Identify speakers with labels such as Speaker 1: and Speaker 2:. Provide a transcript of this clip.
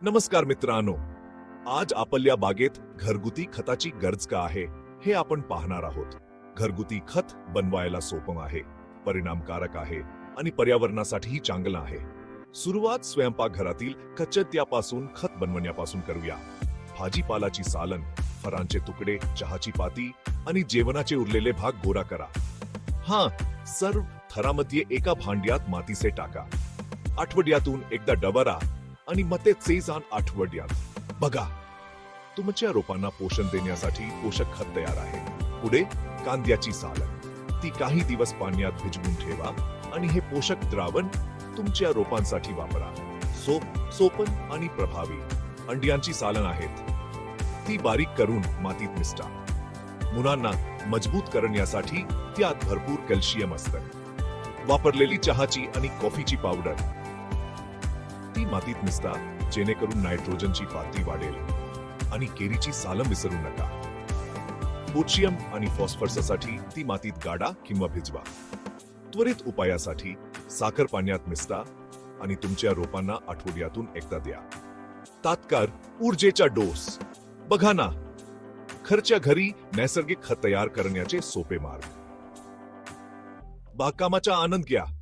Speaker 1: नमस्कार मित्रांनो, आज आपल्या बागेत घरगुती खताची गरज का आहे हे आपण पाहणार आहोत. घरगुती खत बनवायला सोपं आहे, परिणामकारक आहे आणि पर्यावरणासाठीही चांगलं आहे. सुरुवात स्वयंपाकघरातील कच्च्यापासून खत बनवण्यापासून करूया. भाजीपालाची सालन, फळांचे तुकडे, चहाची पाती आणि जेवणाचे उरलेले भाग गोळा करा. सर्व थरामध्ये एका भांड्यात मातीचे टाका. आठवड्यातून एकदा डबरा आणि मते सेजान आठवड्यात बघा. तुमच्या रोपांना पोषण देण्यासाठी पोषक खत तयार आहे. पुढे कांद्याची सालन, ती काही दिवस पाण्यात भिजवून ठेवा आणि हे पोषक द्रावण तुमच्या रोपांसाठी वापरा. सोपन आणि प्रभावी अंड्यांची सालन आहेत, ती बारीक करून मातीत मिसळा. मुलांना मजबूत करण्यासाठी त्यात भरपूर कॅल्शियम असतं. वापरलेली चहाची आणि कॉफीची पावडर ती मातीत मिसळा, जेणेकरून नायट्रोजनची पातळी वाढेल. आणि केळीची सालं विसरू नका. पोटॅशियम आणि फॉस्फरससाठी ती मातीत गाडा किंवा भिजवा. त्वरित उपायासाठी साखर पाण्यात मिसळा आणि तुमच्या रोपांना आठवड्यातून एकदा द्या. तात्काळ ऊर्जेचा डोस बघा ना. घरच्या घरी नैसर्गिक खत तयार करण्याचे सोपे मार्ग. बागकामाचा आनंद घ्या.